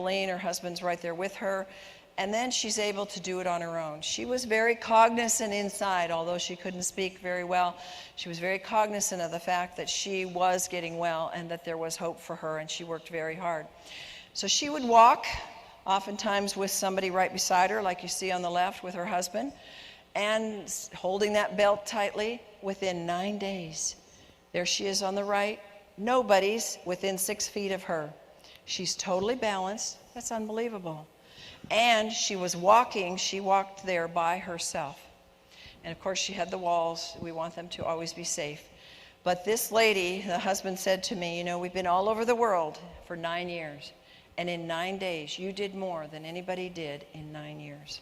Her husband's right there with her. And then she's able to do it on her own. She was very cognizant inside, although she couldn't speak very well. She was very cognizant of the fact that she was getting well and that there was hope for her, and she worked very hard. So she would walk, oftentimes with somebody right beside her, like you see on the left with her husband, and holding that belt tightly. Within 9 days, there she is on the right. Nobody's within 6 feet of her. She's totally balanced. That's unbelievable. And she was walking, she walked there by herself. And of course she had the walls. We want them to always be safe. But this lady, the husband said to me, you know, we've been all over the world for 9 years. And in 9 days, you did more than anybody did in 9 years.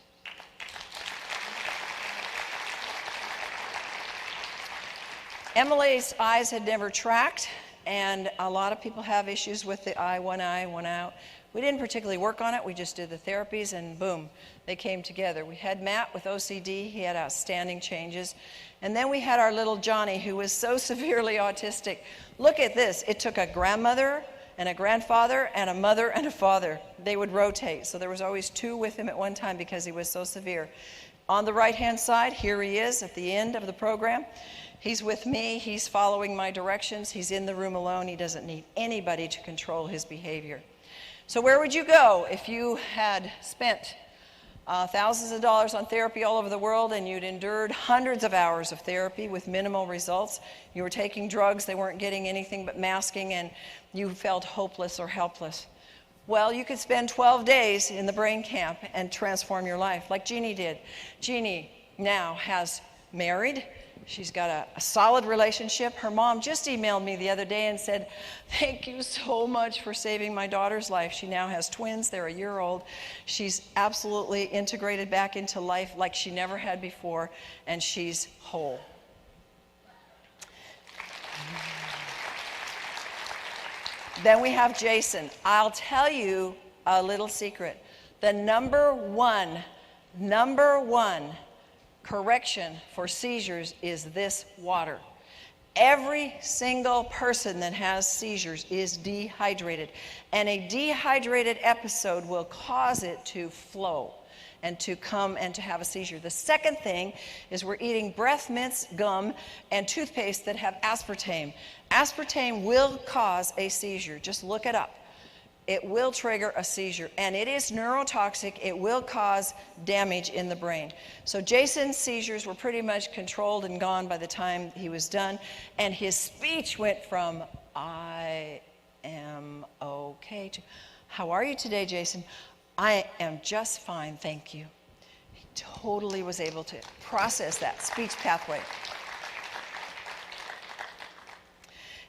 Emily's eyes had never tracked, and a lot of people have issues with the eye, one out. We didn't particularly work on it. We just did the therapies, and boom, they came together. We had Matt with OCD. He had outstanding changes. And then we had our little Johnny, who was so severely autistic. Look at this. It took a grandmother and a grandfather and a mother and a father. They would rotate. So there was always 2 with him at one time because he was so severe. On the right-hand side, here he is at the end of the program. He's with me. He's following my directions. He's in the room alone. He doesn't need anybody to control his behavior. So where would you go if you had spent thousands of dollars on therapy all over the world and you'd endured hundreds of hours of therapy with minimal results? You were taking drugs, they weren't getting anything but masking, and you felt hopeless or helpless. Well, you could spend 12 days in the brain camp and transform your life, like Jeannie did. Jeannie now has married. She's got a solid relationship. Her mom just emailed me the other day and said, thank you so much for saving my daughter's life. She now has twins. They're a year old. She's absolutely integrated back into life like she never had before, and she's whole. Then we have Jason. I'll tell you a little secret. The number one correction for seizures is this water. Every single person that has seizures is dehydrated, and a dehydrated episode will cause it to flow and to come and to have a seizure. The second thing is we're eating breath mints, gum, and toothpaste that have aspartame. Aspartame will cause a seizure. Just look it up. It will trigger a seizure, and it is neurotoxic. It will cause damage in the brain. So Jason's seizures were pretty much controlled and gone by the time he was done, and his speech went from I am okay to how are you today, Jason? I am just fine, thank you. He totally was able to process that speech pathway.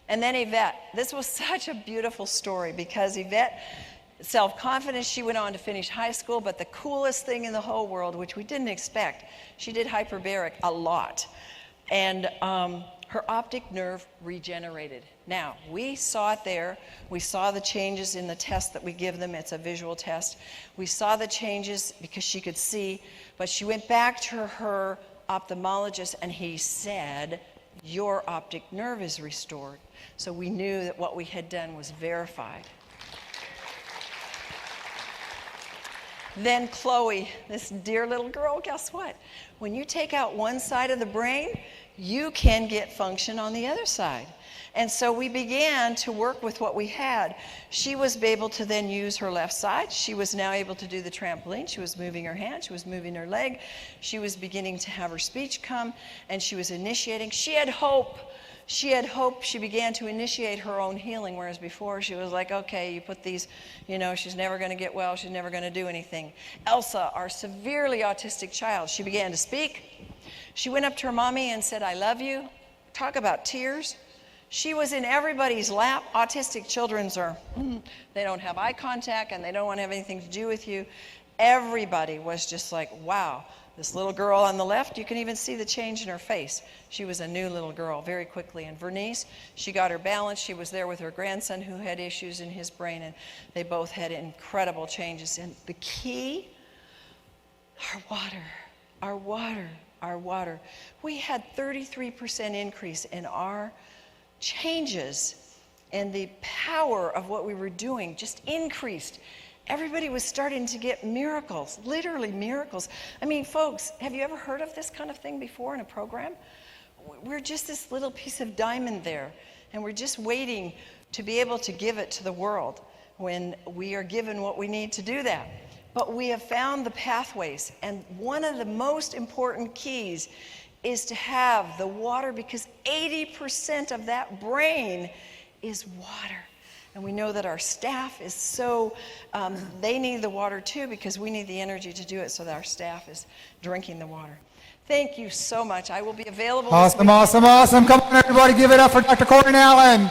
And then Yvette. This was such a beautiful story because Yvette, self-confidence, she went on to finish high school, but the coolest thing in the whole world, which we didn't expect, she did hyperbaric a lot. And her optic nerve regenerated. Now, we saw it there. We saw the changes in the test that we give them. It's a visual test. We saw the changes because she could see, but she went back to her ophthalmologist and he said, your optic nerve is restored. So we knew that what we had done was verified. Then Chloe, this dear little girl, guess what? When you take out one side of the brain, you can get function on the other side. And so we began to work with what we had. She was able to then use her left side. She was now able to do the trampoline. She was moving her hand. She was moving her leg. She was beginning to have her speech come, and she was initiating. She had hope. She had hope. She began to initiate her own healing, whereas before she was like, okay, you put these, you know, she's never going to get well. She's never going to do anything. Elsa, our severely autistic child, she began to speak. She went up to her mommy and said, I love you. Talk about tears. She was in everybody's lap. Autistic children are, they don't have eye contact and they don't want to have anything to do with you. Everybody was just like, wow. This little girl on the left, you can even see the change in her face. She was a new little girl very quickly. And Vernice, she got her balance. She was there with her grandson who had issues in his brain, and they both had incredible changes. And the key, our water, our water, our water. We had 33% increase in our changes, and the power of what we were doing just increased. everybody was starting to get miracles, literally miracles. I mean, folks, have you ever heard of this kind of thing before in a program? We're just this little piece of diamond there, and we're just waiting to be able to give it to the world when we are given what we need to do that. But we have found the pathways, and one of the most important keys is to have the water, because 80% of that brain is water. And we know that our staff is so, they need the water too, because we need the energy to do it, so that our staff is drinking the water. Thank you so much. I will be available. Awesome, awesome, awesome. Come on, everybody, give it up for Dr. Corinne Allen.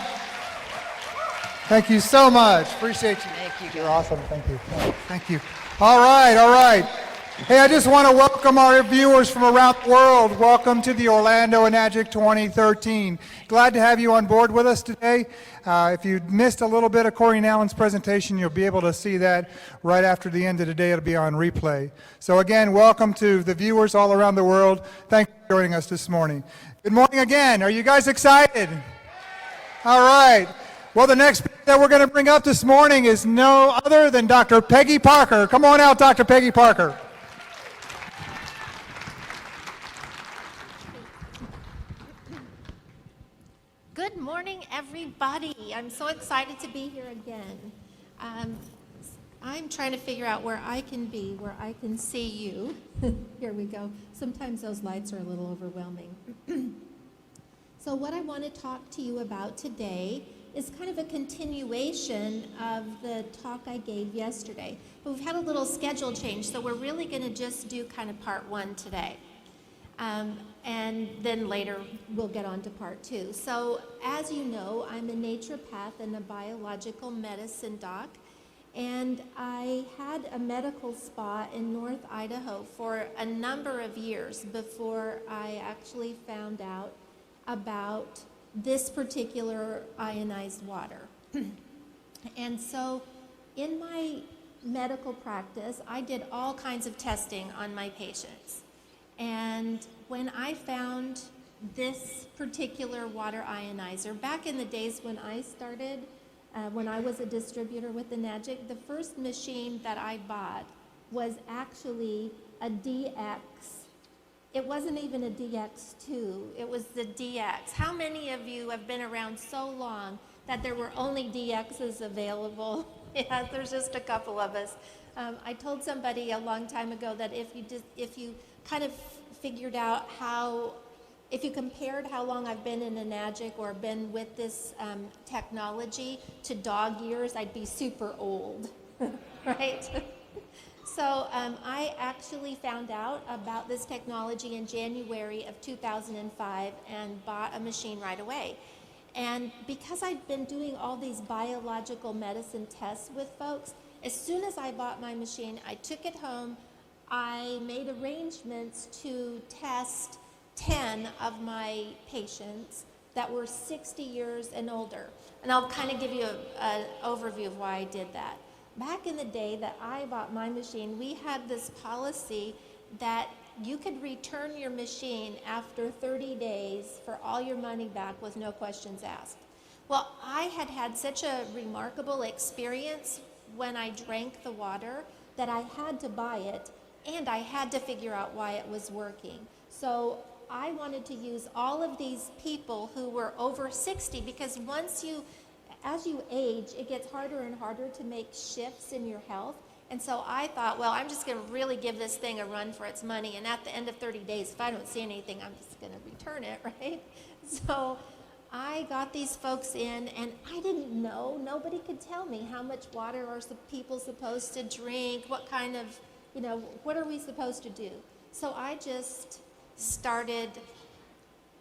Thank you so much. Appreciate you. Thank you, guys. You're awesome. Thank you. Thank you. All right, all right. Hey, I just want to welcome our viewers from around the world. Welcome to the Orlando Enagic 2013. Glad to have you on board with us today. If you missed a little bit of Corinne Allen's presentation, you'll be able to see that right after the end of the day. It'll be on replay. So again, welcome to the viewers all around the world. Thanks for joining us this morning. Good morning again. Are you guys excited? All right. Well, the next speaker that we're going to bring up this morning is no other than Dr. Peggy Parker. Come on out, Dr. Peggy Parker. Good morning, everybody. I'm so excited to be here again. I'm trying to figure out where I can be, where I can see you. Here we go. Sometimes those lights are a little overwhelming. So what I want to talk to you about today is kind of a continuation of the talk I gave yesterday. But we've had a little schedule change, so we're really going to just do kind of part one today. And then later we'll get on to part two. So as you know, I'm a naturopath and a biological medicine doc, and I had a medical spa in North Idaho for a number of years before I actually found out about this particular ionized water. And so in my medical practice, I did all kinds of testing on my patients. And when I found this particular water ionizer, back in the days when I started, when I was a distributor with the Enagic, the first machine that I bought was actually a DX. It wasn't even a DX2, it was the DX. How many of you have been around so long that there were only DXs available? Yeah, there's just a couple of us. I told somebody a long time ago that if you kind of figured out if you compared how long I've been in Enagic or been with this technology to dog years, I'd be super old, right? So I actually found out about this technology in January of 2005 and bought a machine right away. And because I'd been doing all these biological medicine tests with folks, as soon as I bought my machine, I took it home. I made arrangements to test 10 of my patients that were 60 years and older. And I'll kind of give you an overview of why I did that. Back in the day that I bought my machine, we had this policy that you could return your machine after 30 days for all your money back with no questions asked. Well, I had had such a remarkable experience when I drank the water that I had to buy it, and I had to figure out why it was working. So I wanted to use all of these people who were over 60, because as you age, it gets harder and harder to make shifts in your health. And so I thought, well, I'm just going to really give this thing a run for its money. And at the end of 30 days, if I don't see anything, I'm just going to return it, right? So I got these folks in, and I didn't know. Nobody could tell me how much water are people supposed to drink, what kind of, what are we supposed to do? So I just started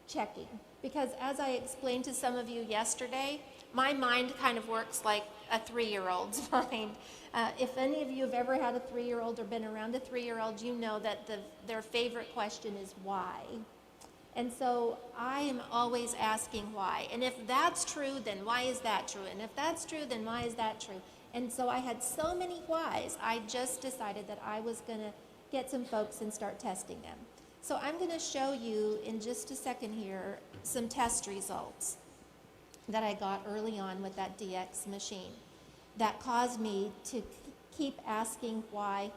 checking. Because as I explained to some of you yesterday, my mind kind of works like a 3-year-old's mind. If any of you have ever had a 3-year-old or been around a 3-year-old, you know that their favorite question is why. And so I am always asking why. And if that's true, then why is that true? And if that's true, then why is that true? And so I had so many whys, I just decided that I was going to get some folks and start testing them. So I'm going to show you in just a second here some test results that I got early on with that DX machine that caused me to keep asking why.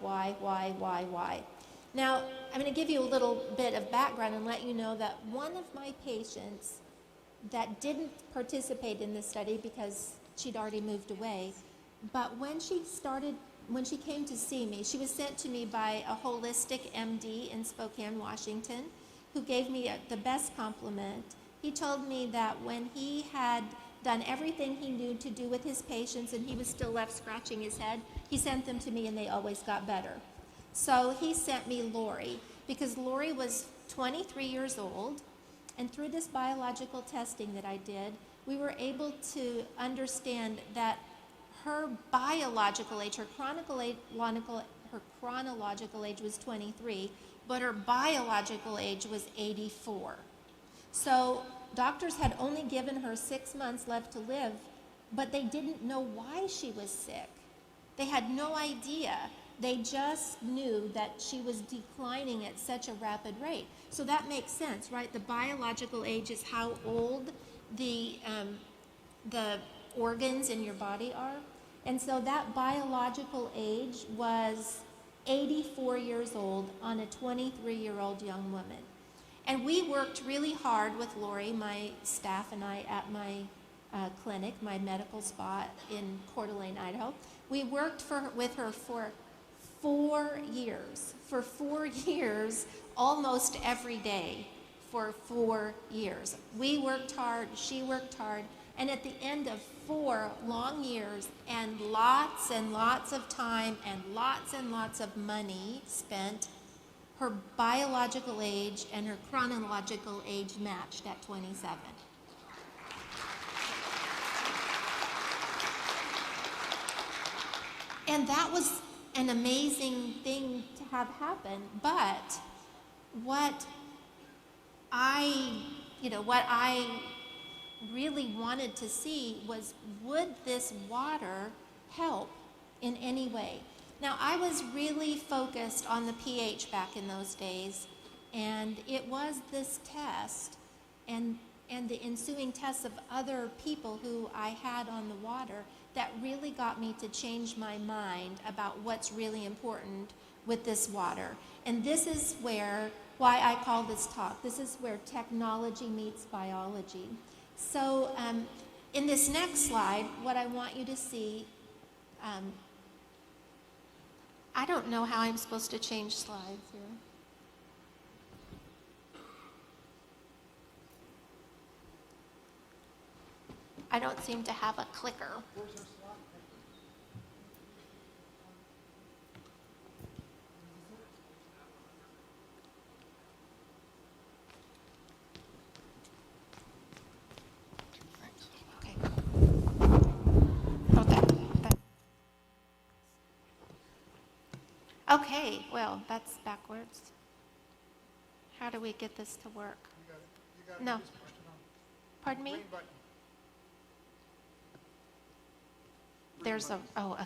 Now, I'm going to give you a little bit of background and let you know that one of my patients that didn't participate in this study because she'd already moved away, but when she came to see me, she was sent to me by a holistic MD in Spokane, Washington, who gave me the best compliment. He told me that when he had done everything he knew to do with his patients and he was still left scratching his head, he sent them to me and they always got better. So he sent me Lori because Lori was 23 years old, and through this biological testing that I did, we were able to understand that her biological age, her chronological age was 23, but her biological age was 84. So doctors had only given her 6 months left to live, but they didn't know why she was sick. They had no idea. They just knew that she was declining at such a rapid rate. So that makes sense, right? The biological age is how old the organs in your body are. And so that biological age was 84 years old on a 23-year-old young woman. And we worked really hard with Lori, my staff and I, at my clinic, my medical spa in Coeur d'Alene, Idaho. We worked with her for 4 years. For 4 years, almost every day, for 4 years. We worked hard, she worked hard, and at the end of 4 long years and lots of time and lots of money spent, her biological age and her chronological age matched at 27. And that was an amazing thing to have happen, but what I really wanted to see was, would this water help in any way? Now, I was really focused on the pH back in those days, and it was this test and the ensuing tests of other people who I had on the water that really got me to change my mind about what's really important with this water. And this is why I call this talk, this is where technology meets biology. So in this next slide, what I want you to see, I don't know how I'm supposed to change slides here. I don't seem to have a clicker. Okay. Oh, that. Okay, well, that's backwards. How do we get this to work? You got No. Just push it on. Pardon me? Green button. There's a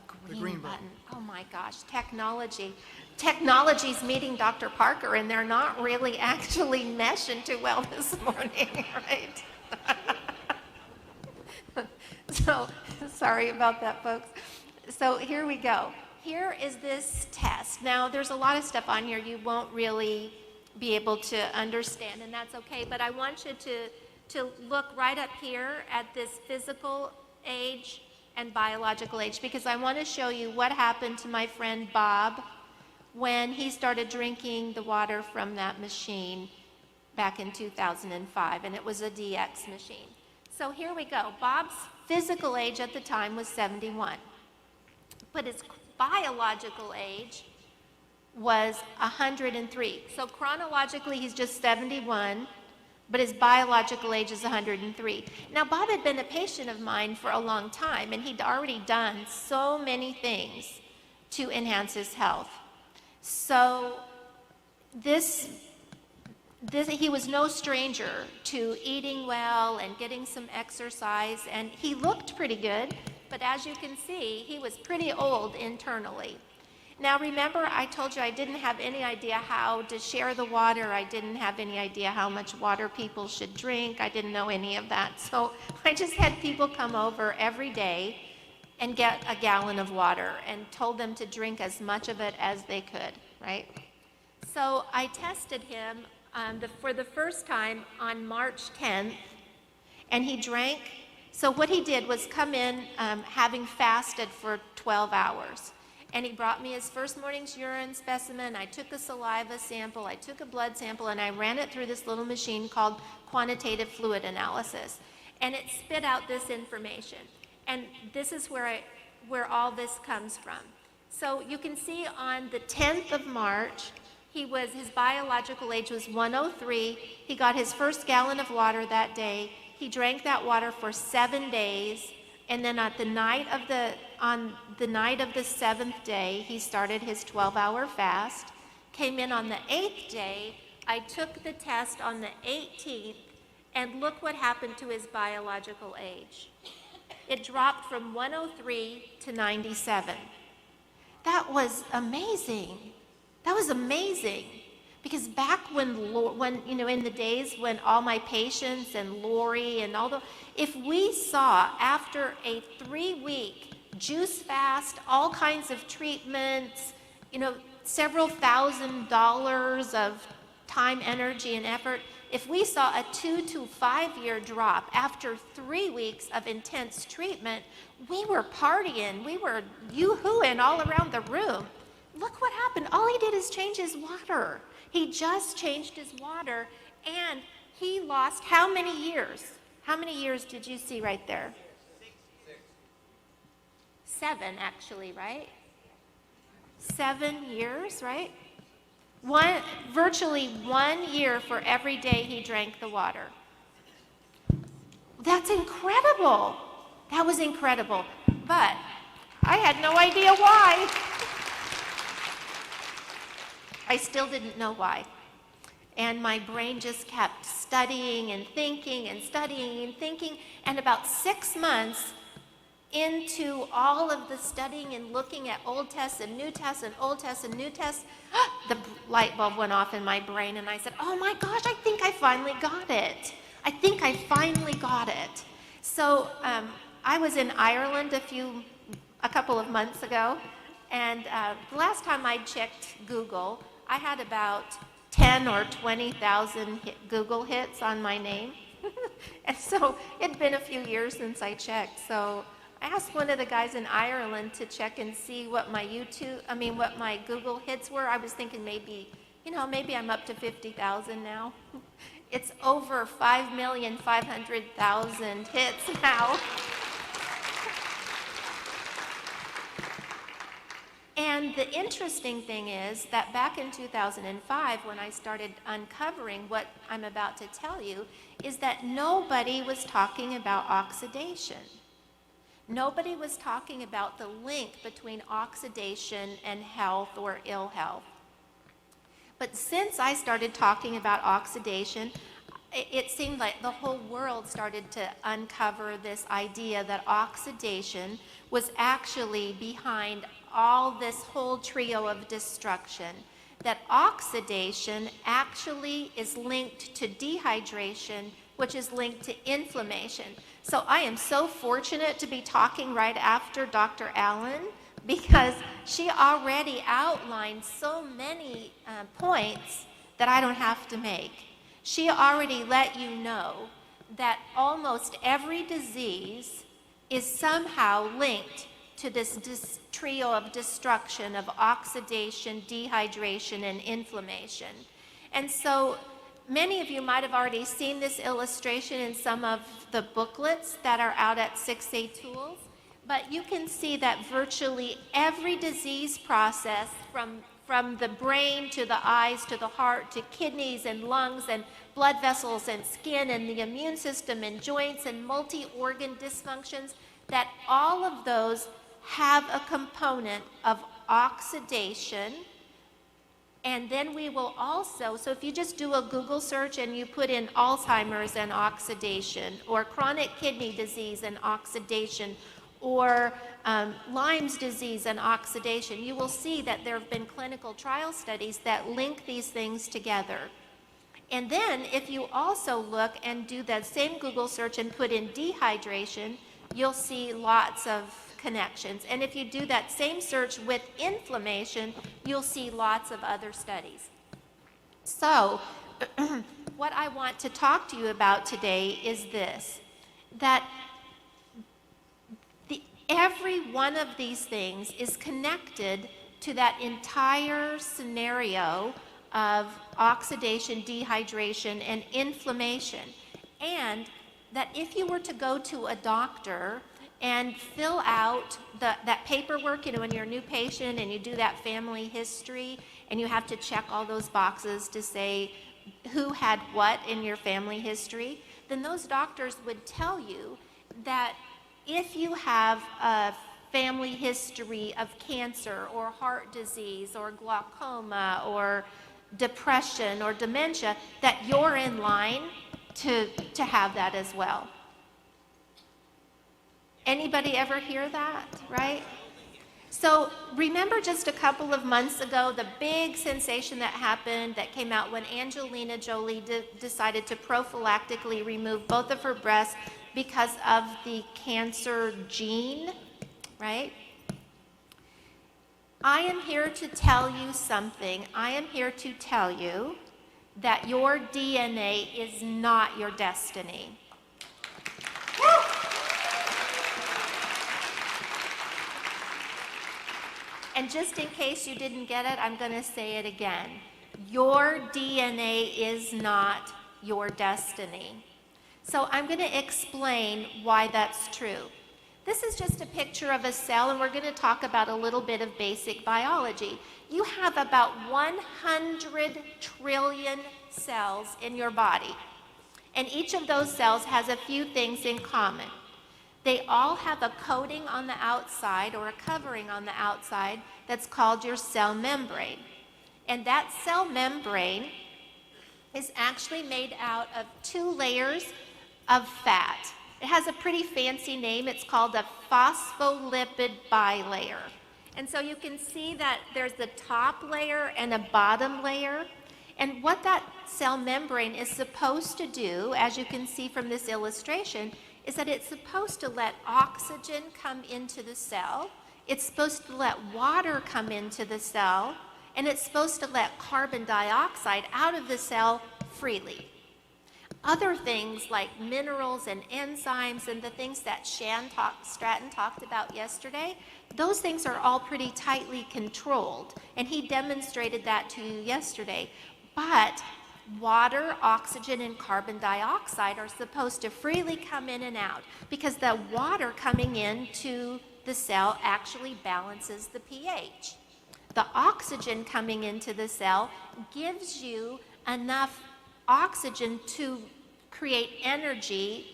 green green button. button. Oh my gosh, technology. Technology's meeting Dr. Parker, and they're not really actually meshing too well this morning, right? So, sorry about that, folks. So here we go. Here is this test. Now, there's a lot of stuff on here you won't really be able to understand, and that's okay, but I want you to look right up here at this physical age and biological age, because I want to show you what happened to my friend Bob when he started drinking the water from that machine back in 2005, and it was a DX machine. So here we go. Bob's physical age at the time was 71, but his biological age was 103. So chronologically, he's just 71, but his biological age is 103. Now, Bob had been a patient of mine for a long time, and he'd already done so many things to enhance his health. So he was no stranger to eating well and getting some exercise, and he looked pretty good, but as you can see, he was pretty old internally. Now remember, I told you I didn't have any idea how to share the water. I didn't have any idea how much water people should drink. I didn't know any of that. So I just had people come over every day and get a gallon of water, and told them to drink as much of it as they could, right? So I tested him for the first time on March 10th, and he drank. So what he did was come in having fasted for 12 hours. And he brought me his first morning's urine specimen. I took a saliva sample, I took a blood sample, and I ran it through this little machine called quantitative fluid analysis. And it spit out this information. And this is where all this comes from. So you can see on the 10th of March, his biological age was 103. He got his first gallon of water that day. He drank that water for 7 days. And then on the night of the 7th day, he started his 12-hour fast. Came in on the 8th day. I took the test on the 18th, and look what happened to his biological age. It dropped from 103 to 97. That was amazing. That was amazing. Because back when in the days when all my patients and Lori and all if we saw after a 3-week juice fast, all kinds of treatments, several $1,000s of time, energy, and effort, if we saw a 2 to 5 year drop after 3 weeks of intense treatment, we were partying, we were yoo-hooing all around the room. Look what happened. All he did is change his water. He just changed his water, and he lost how many years? How many years did you see right there? 7, actually, right? 7 years, right? Virtually 1 year for every day he drank the water. That's incredible. That was incredible. But I had no idea why. I still didn't know why. And my brain just kept studying and thinking and studying and thinking. And about 6 months into all of the studying and looking at old tests and new tests and old tests and new tests, the light bulb went off in my brain, and I said, oh my gosh, I think I finally got it. I think I finally got it. So I was in Ireland a couple of months ago, and the last time I checked Google, I had about 10 or 20,000 Google hits on my name. And so it'd been a few years since I checked. So I asked one of the guys in Ireland to check and see what my what my Google hits were. I was thinking maybe I'm up to 50,000 now. It's over 5,500,000 hits now. And the interesting thing is that back in 2005, when I started uncovering what I'm about to tell you, is that nobody was talking about oxidation. Nobody was talking about the link between oxidation and health or ill health. But since I started talking about oxidation, it seemed like the whole world started to uncover this idea that oxidation was actually behind all this whole trio of destruction. That oxidation actually is linked to dehydration, which is linked to inflammation. So I am so fortunate to be talking right after Dr. Allen, because she already outlined so many points that I don't have to make. She already let you know that almost every disease is somehow linked to this trio of destruction of oxidation, dehydration, and inflammation. And so many of you might have already seen this illustration in some of the booklets that are out at 6A Tools, but you can see that virtually every disease process from the brain to the eyes to the heart to kidneys and lungs and blood vessels and skin and the immune system and joints and multi-organ dysfunctions, that all of those have a component of oxidation. And then we will also, so if you just do a Google search and you put in Alzheimer's and oxidation, or chronic kidney disease and oxidation, or Lyme's disease and oxidation, you will see that there have been clinical trial studies that link these things together. And then if you also look and do that same Google search and put in dehydration, you'll see lots of connections. And if you do that same search with inflammation, you'll see lots of other studies. So what I want to talk to you about today is this, that every one of these things is connected to that entire scenario of oxidation, dehydration, and inflammation. And that if you were to go to a doctor and fill out that paperwork, when you're a new patient and you do that family history and you have to check all those boxes to say who had what in your family history, then those doctors would tell you that if you have a family history of cancer or heart disease or glaucoma or depression or dementia, that you're in line to have that as well. Anybody ever hear that, right? So remember just a couple of months ago, the big sensation that happened that came out when Angelina Jolie decided to prophylactically remove both of her breasts because of the cancer gene, right? I am here to tell you something. I am here to tell you that your DNA is not your destiny. And just in case you didn't get it, I'm going to say it again. Your DNA is not your destiny. So I'm going to explain why that's true. This is just a picture of a cell, and we're going to talk about a little bit of basic biology. You have about 100 trillion cells in your body, and each of those cells has a few things in common. They all have a coating on the outside or a covering on the outside that's called your cell membrane. And that cell membrane is actually made out of 2 layers of fat. It has a pretty fancy name. It's called a phospholipid bilayer. And so you can see that there's the top layer and a bottom layer. And what that cell membrane is supposed to do, as you can see from this illustration, is that it's supposed to let oxygen come into the cell, it's supposed to let water come into the cell, and it's supposed to let carbon dioxide out of the cell freely. Other things like minerals and enzymes and the things that Stratton talked about yesterday, those things are all pretty tightly controlled, and he demonstrated that to you yesterday. But water, oxygen, and carbon dioxide are supposed to freely come in and out because the water coming into the cell actually balances the pH. The oxygen coming into the cell gives you enough oxygen to create energy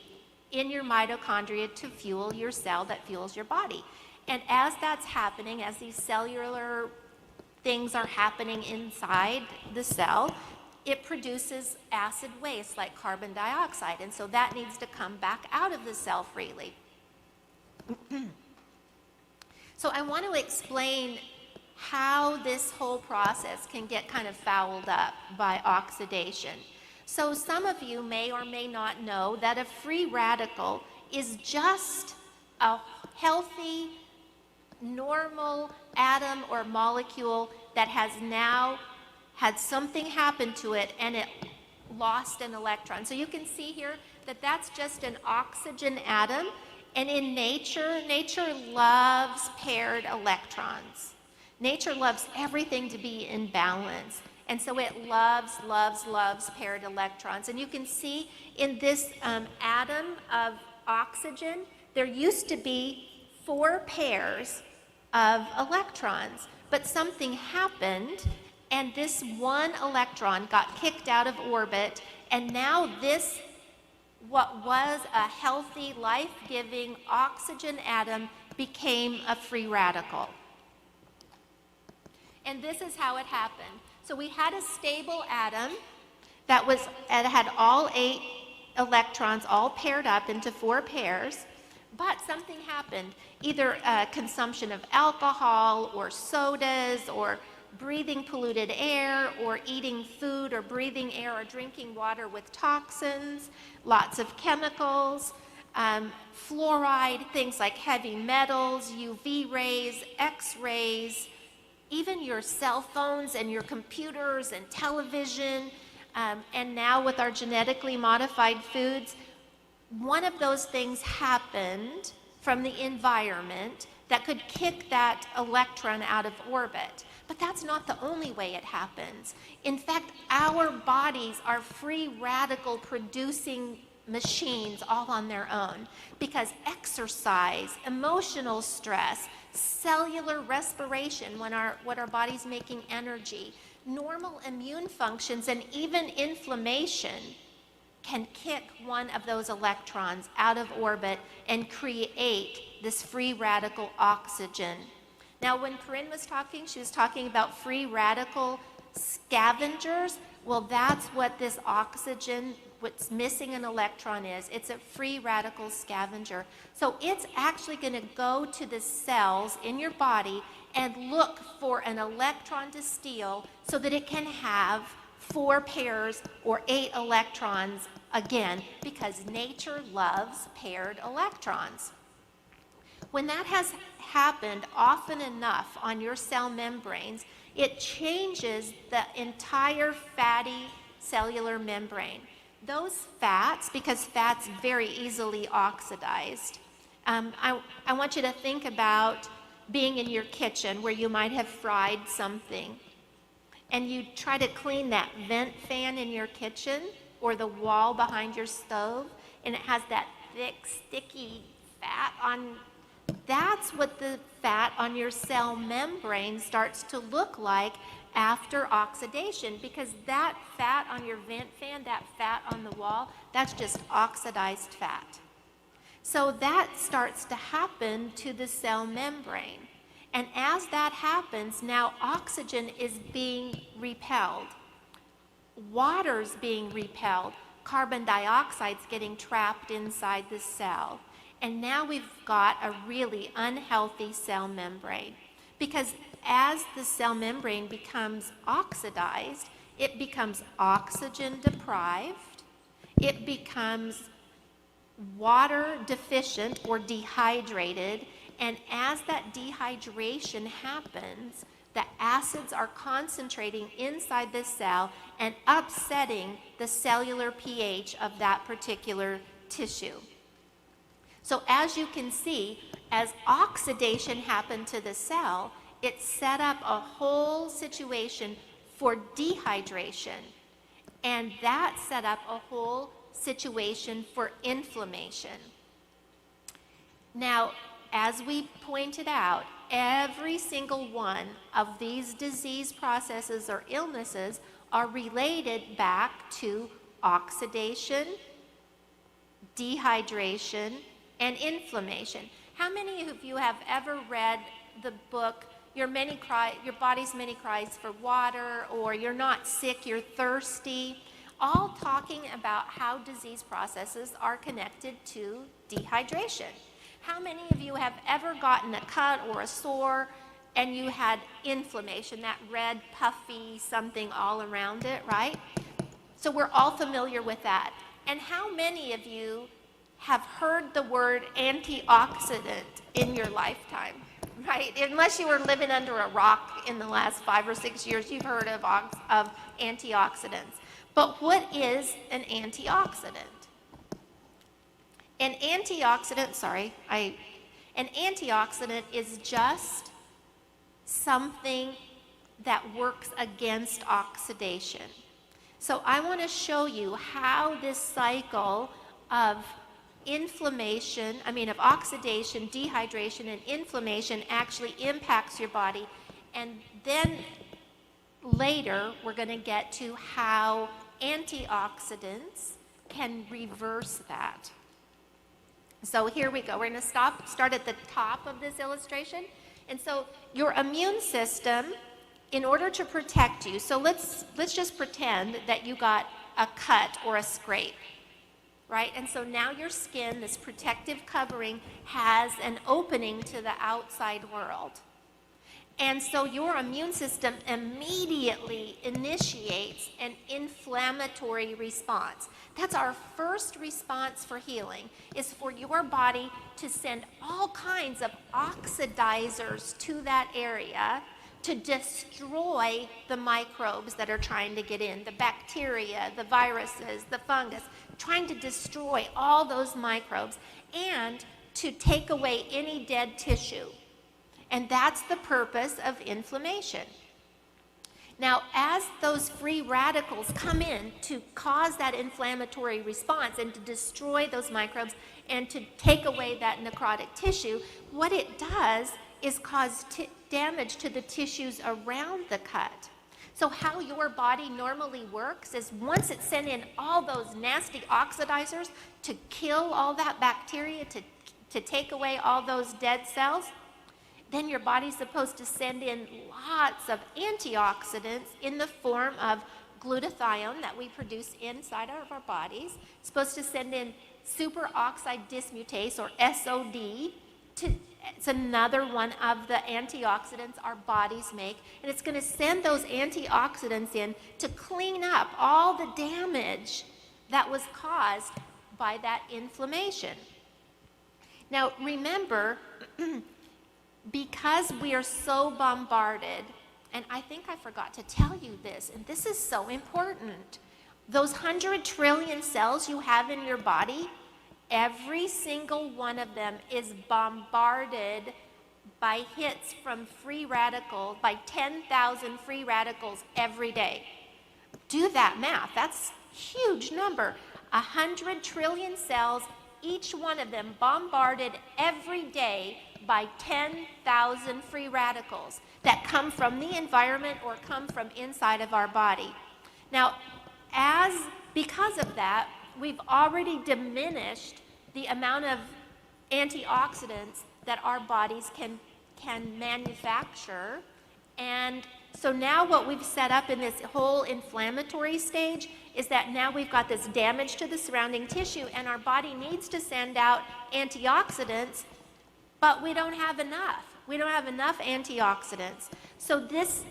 in your mitochondria to fuel your cell that fuels your body. And as that's happening, as these cellular things are happening inside the cell, it produces acid waste like carbon dioxide, and so that needs to come back out of the cell freely. So I want to explain how this whole process can get kind of fouled up by oxidation. So some of you may or may not know that a free radical is just a healthy, normal atom or molecule that has now had something happen to it and it lost an electron. So you can see here that that's just an oxygen atom, and in nature loves paired electrons. Nature loves everything to be in balance, and so it loves paired electrons. And you can see in this atom of oxygen, there used to be 4 pairs of electrons, but something happened and this one electron got kicked out of orbit, and now this, what was a healthy, life-giving oxygen atom, became a free radical. And this is how it happened. So we had a stable atom that had all 8 electrons all paired up into 4 pairs, but something happened. Either consumption of alcohol or sodas or breathing polluted air or eating food or breathing air or drinking water with toxins, lots of chemicals. fluoride, things like heavy metals, UV rays, X-rays, even your cell phones and your computers and television, and now with our genetically modified foods, one of those things happened from the environment that could kick that electron out of orbit. But that's not the only way it happens. In fact, our bodies are free radical producing machines all on their own, because exercise, emotional stress, cellular respiration, when our body's making energy, normal immune functions, and even inflammation can kick one of those electrons out of orbit and create this free radical oxygen. Now, when Corinne was talking, she was talking about free radical scavengers. Well, that's what this oxygen, what's missing an electron is. It's a free radical scavenger. So it's actually going to go to the cells in your body and look for an electron to steal so that it can have 4 pairs or 8 electrons again, because nature loves paired electrons. When that has happened often enough on your cell membranes, it changes the entire fatty cellular membrane. Those fats, because fat's very easily oxidized, I want you to think about being in your kitchen where you might have fried something, and you try to clean that vent fan in your kitchen or the wall behind your stove, and it has that thick, sticky fat on. That's what the fat on your cell membrane starts to look like after oxidation, because that fat on your vent fan, that fat on the wall, that's just oxidized fat. So that starts to happen to the cell membrane. And as that happens, now oxygen is being repelled. Water's being repelled. Carbon dioxide's getting trapped inside the cell. And now we've got a really unhealthy cell membrane, because as the cell membrane becomes oxidized, it becomes oxygen deprived, it becomes water deficient or dehydrated, and as that dehydration happens, the acids are concentrating inside the cell and upsetting the cellular pH of that particular tissue. So as you can see, as oxidation happened to the cell, it set up a whole situation for dehydration. And that set up a whole situation for inflammation. Now, as we pointed out, every single one of these disease processes or illnesses are related back to oxidation, dehydration, and inflammation. How many of you have ever read the book Your Body's Many Cries for Water, or You're Not Sick, You're Thirsty? All talking about how disease processes are connected to dehydration. How many of you have ever gotten a cut or a sore and you had inflammation, that red puffy something all around it, right? So we're all familiar with that. And how many of you have heard the word antioxidant in your lifetime, right? Unless you were living under a rock in the last 5 or 6 years, you've heard of antioxidants. But what is an antioxidant? An antioxidant is just something that works against oxidation. So I want to show you how this cycle of oxidation, dehydration, and inflammation actually impacts your body. And then later, we're going to get to how antioxidants can reverse that. So here we go. We're going to start at the top of this illustration. And so your immune system, in order to protect you, so let's just pretend that you got a cut or a scrape. Right? And so now your skin, this protective covering, has an opening to the outside world. And so your immune system immediately initiates an inflammatory response. That's our first response for healing, is for your body to send all kinds of oxidizers to that area to destroy the microbes that are trying to get in, the bacteria, the viruses, the fungus, trying to destroy all those microbes and to take away any dead tissue. And that's the purpose of inflammation. Now, as those free radicals come in to cause that inflammatory response and to destroy those microbes and to take away that necrotic tissue, what it does is cause damage to the tissues around the cut. So how your body normally works is once it sent in all those nasty oxidizers to kill all that bacteria, to take away all those dead cells, then your body's supposed to send in lots of antioxidants in the form of glutathione that we produce inside of our bodies. It's supposed to send in superoxide dismutase, or SOD. It's another one of the antioxidants our bodies make, and it's going to send those antioxidants in to clean up all the damage that was caused by that inflammation. Now, remember, because we are so bombarded, and I think I forgot to tell you this, and this is so important. Those 100 trillion cells you have in your body, every single one of them is bombarded by hits from free radicals, by 10,000 free radicals every day. Do that math. That's a huge number. 100 trillion cells, each one of them bombarded every day by 10,000 free radicals that come from the environment or come from inside of our body. Now, because of that, we've already diminished the amount of antioxidants that our bodies can manufacture. And so now what we've set up in this whole inflammatory stage is that now we've got this damage to the surrounding tissue, and our body needs to send out antioxidants, but we don't have enough. We don't have enough antioxidants. So this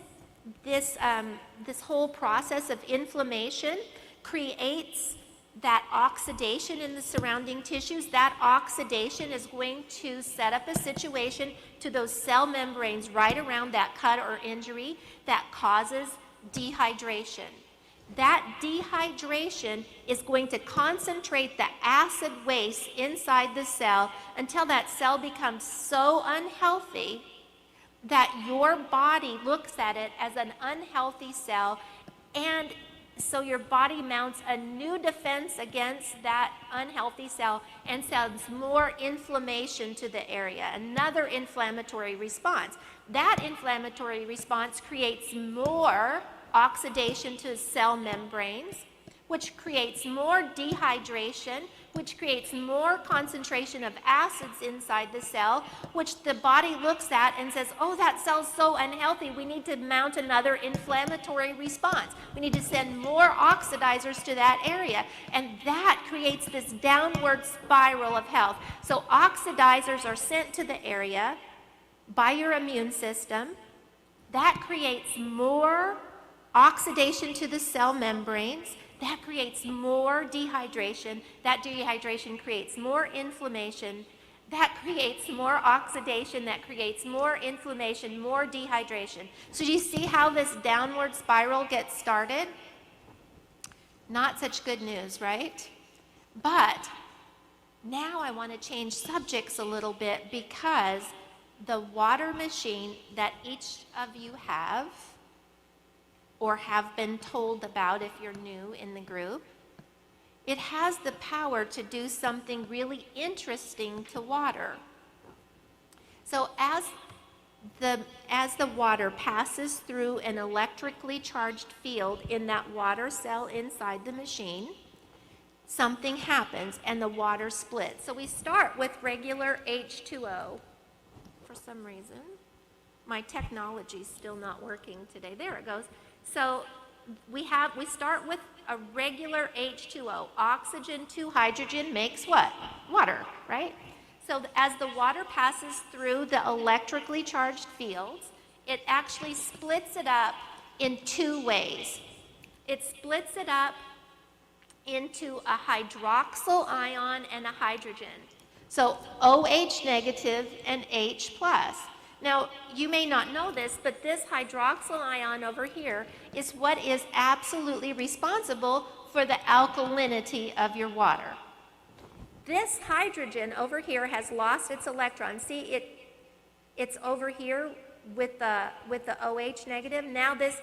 whole process of inflammation creates that oxidation in the surrounding tissues. That oxidation is going to set up a situation to those cell membranes right around that cut or injury that causes dehydration. That dehydration is going to concentrate the acid waste inside the cell until that cell becomes so unhealthy that your body looks at it as an unhealthy cell, and so your body mounts a new defense against that unhealthy cell and sends more inflammation to the area, another inflammatory response. That inflammatory response creates more oxidation to cell membranes, which creates more dehydration, which creates more concentration of acids inside the cell, which the body looks at and says, oh, that cell's so unhealthy, we need to mount another inflammatory response. We need to send more oxidizers to that area. And that creates this downward spiral of health. So oxidizers are sent to the area by your immune system. That creates more oxidation to the cell membranes. That creates more dehydration. That dehydration creates more inflammation. That creates more oxidation. That creates more inflammation, more dehydration. So do you see how this downward spiral gets started? Not such good news, right? But now I want to change subjects a little bit, because the water machine that each of you have, or have been told about if you're new in the group, it has the power to do something really interesting to water. So as the water passes through an electrically charged field in that water cell inside the machine, something happens and the water splits. So we start with regular H2O. For some reason, my technology's still not working today. There it goes. So we start with a regular H2O. Oxygen to hydrogen makes what? Water, right? So as the water passes through the electrically charged fields, it actually splits it up in two ways. It splits it up into a hydroxyl ion and a hydrogen. So OH negative and H plus. Now, you may not know this, but this hydroxyl ion over here is what is absolutely responsible for the alkalinity of your water. This hydrogen over here has lost its electron. See, it's over here with the OH negative. Now this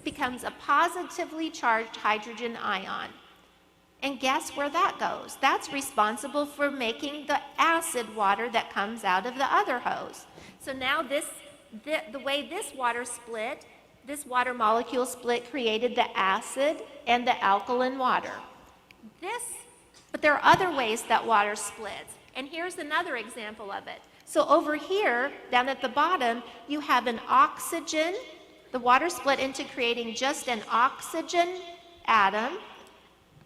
becomes a positively charged hydrogen ion. And guess where that goes? That's responsible for making the acid water that comes out of the other hose. So now the way this water split, this water molecule split created the acid and the alkaline water. But there are other ways that water splits. And here's another example of it. So over here, down at the bottom, you have an oxygen. The water split into creating just an oxygen atom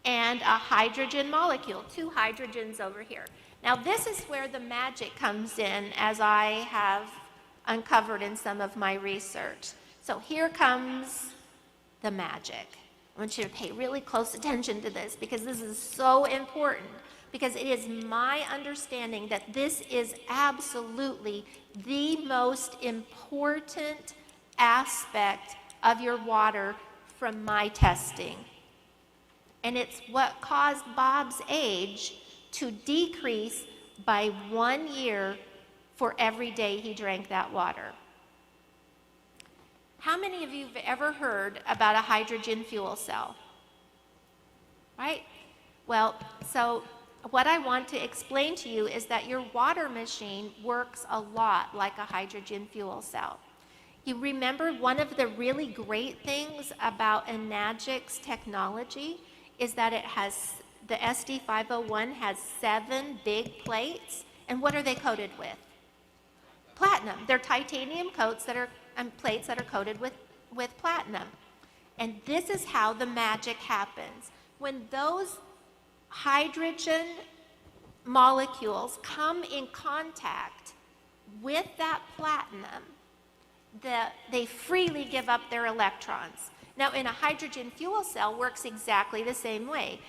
and a hydrogen molecule, two hydrogens over here. Now this is where the magic comes in, as I have uncovered in some of my research. So here comes the magic. I want you to pay really close attention to this because this is so important, because it is my understanding that this is absolutely the most important aspect of your water from my testing. And it's what caused Bob's age to decrease by 1 year for every day he drank that water. How many of you have ever heard about a hydrogen fuel cell? Right? Well, so what I want to explain to you is that your water machine works a lot like a hydrogen fuel cell. You remember one of the really great things about Enagic's technology is that it has, the SD501 has 7 big plates, and what are they coated with? Platinum. They're titanium coats that are, plates that are coated with platinum. And this is how the magic happens. When those hydrogen molecules come in contact with that platinum, they freely give up their electrons. Now, in a hydrogen fuel cell works exactly the same way.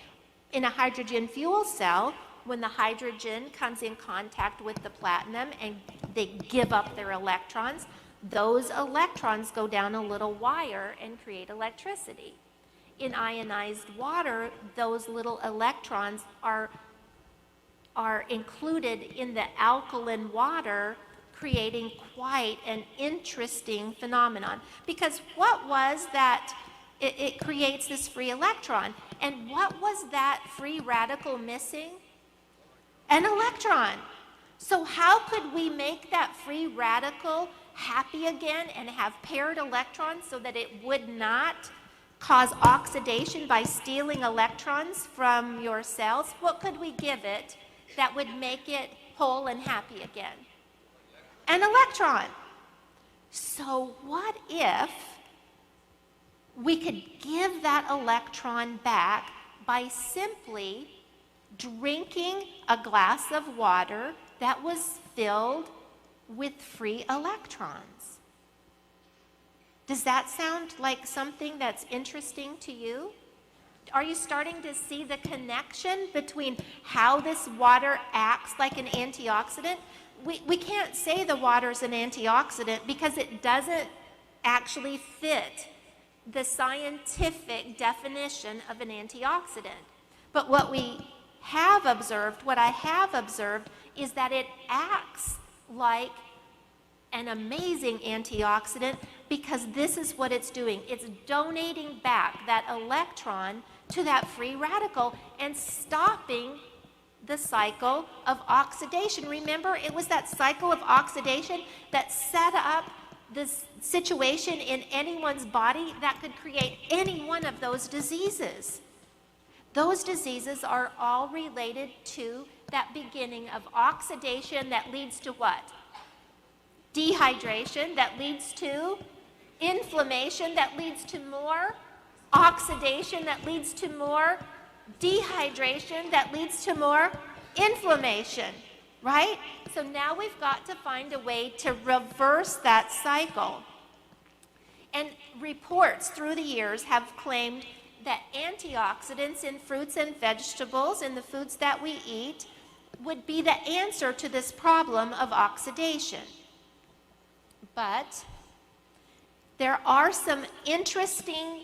In a hydrogen fuel cell, when the hydrogen comes in contact with the platinum and they give up their electrons, those electrons go down a little wire and create electricity. In ionized water, those little electrons are included in the alkaline water, creating quite an interesting phenomenon. Because what was that? It creates this free electron. And what was that free radical missing? An electron. So how could we make that free radical happy again and have paired electrons so that it would not cause oxidation by stealing electrons from your cells? What could we give it that would make it whole and happy again? An electron. So what if we could give that electron back by simply drinking a glass of water that was filled with free electrons? Does that sound like something that's interesting to you? Are you starting to see the connection between how this water acts like an antioxidant? We can't say the water's an antioxidant because it doesn't actually fit the scientific definition of an antioxidant. But what I have observed is that it acts like an amazing antioxidant because this is what it's doing. It's donating back that electron to that free radical and stopping the cycle of oxidation. Remember, it was that cycle of oxidation that set up this situation in anyone's body that could create any one of those diseases. Those diseases are all related to that beginning of oxidation that leads to what? Dehydration, that leads to inflammation, that leads to more oxidation, that leads to more dehydration, that leads to more inflammation, right? So now we've got to find a way to reverse that cycle. And reports through the years have claimed that antioxidants in fruits and vegetables, in the foods that we eat, would be the answer to this problem of oxidation. But there are some interesting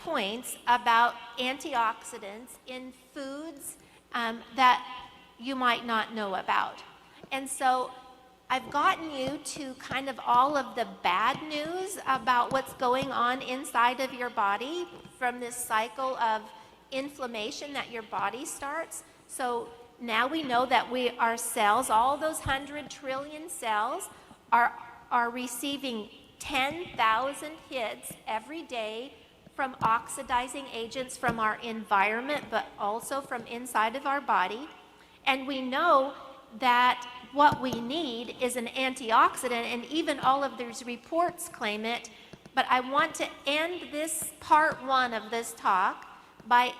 points about antioxidants in foods that you might not know about. And so I've gotten you to kind of all of the bad news about what's going on inside of your body from this cycle of inflammation that your body starts. So now we know that our cells, all those 100 trillion cells, are receiving 10,000 hits every day from oxidizing agents from our environment, but also from inside of our body. And we know that what we need is an antioxidant, and even all of these reports claim it. But I want to end this part one of this talk by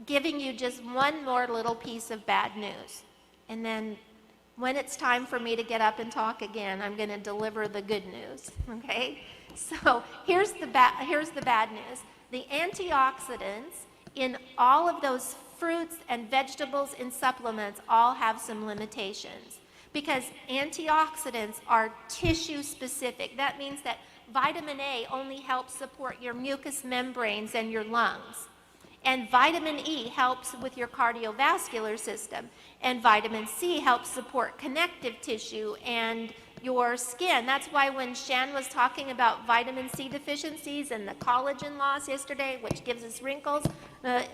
giving you just one more little piece of bad news. And then when it's time for me to get up and talk again, I'm going to deliver the good news, okay? So here's the bad news. The antioxidants in all of those fruits and vegetables and supplements all have some limitations, because antioxidants are tissue specific. That means that vitamin A only helps support your mucous membranes and your lungs. And vitamin E helps with your cardiovascular system. And vitamin C helps support connective tissue and your skin. That's why when Shan was talking about vitamin C deficiencies and the collagen loss yesterday, which gives us wrinkles, and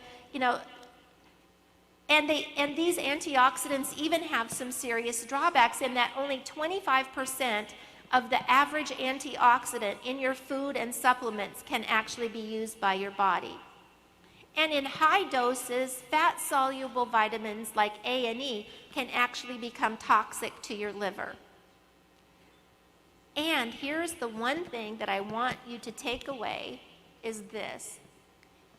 these antioxidants even have some serious drawbacks in that only 25% of the average antioxidant in your food and supplements can actually be used by your body. And in high doses, fat-soluble vitamins like A and E can actually become toxic to your liver. And here's the one thing that I want you to take away is this,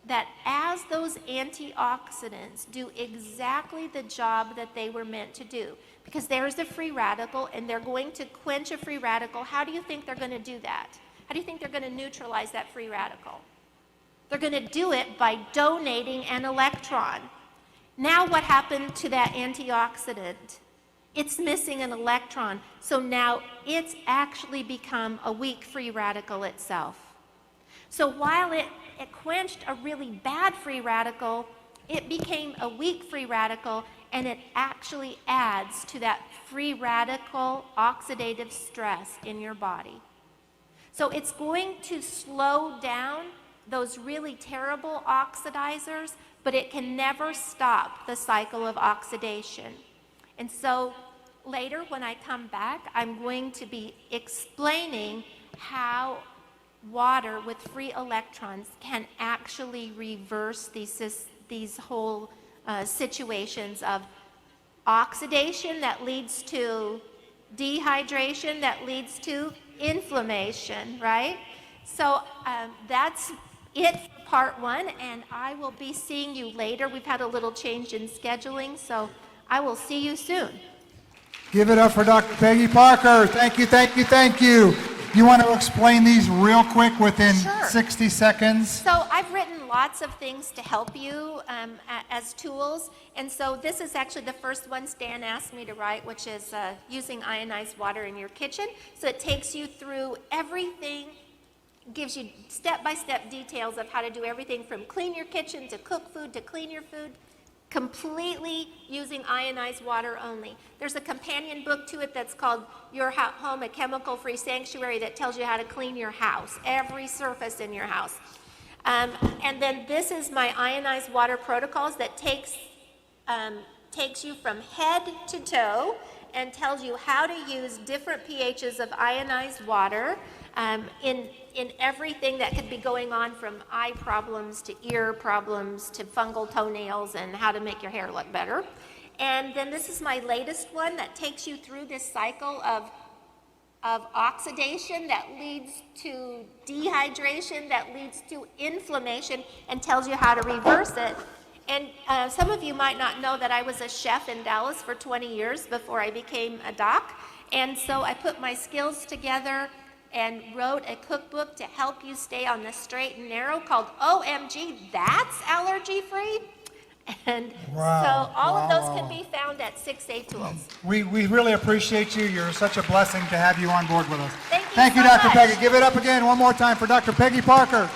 that as those antioxidants do exactly the job that they were meant to do, because there's a free radical and they're going to quench a free radical, how do you think they're going to do that? How do you think they're going to neutralize that free radical? They're going to do it by donating an electron. Now what happened to that antioxidant? It's missing an electron, so now it's actually become a weak free radical itself. So while it quenched a really bad free radical, it became a weak free radical, and it actually adds to that free radical oxidative stress in your body. So it's going to slow down those really terrible oxidizers, but it can never stop the cycle of oxidation. And so later when I come back, I'm going to be explaining how water with free electrons can actually reverse these whole situations of oxidation that leads to dehydration, that leads to inflammation, right? So that's it for part one, and I will be seeing you later. We've had a little change in scheduling, so I will see you soon. Give it up for Dr. Peggy Parker. Thank you, thank you, thank you. You want to explain these real quick within Sure. 60 seconds? So I've written lots of things to help you as tools, and so this is actually the first one Stan asked me to write, which is using ionized water in your kitchen. So it takes you through everything, gives you step-by-step details of how to do everything from clean your kitchen to cook food to clean your food, completely using ionized water only. There's a companion book to it that's called Your Home, a Chemical-Free Sanctuary, that tells you how to clean your house, every surface in your house. And then this is my ionized water protocols that takes you from head to toe and tells you how to use different pHs of ionized water in everything that could be going on, from eye problems to ear problems to fungal toenails and how to make your hair look better. And then this is my latest one that takes you through this cycle of oxidation that leads to dehydration, that leads to inflammation, and tells you how to reverse it. And some of you might not know that I was a chef in Dallas for 20 years before I became a doc. And so I put my skills together and wrote a cookbook to help you stay on the straight and narrow called OMG, That's Allergy Free. And Wow, so all of those wow, can wow. be found at 6A Tools. We really appreciate you. You're such a blessing to have you on board with us. Thank you so Dr. much. Peggy. Give it up again one more time for Dr. Peggy Parker.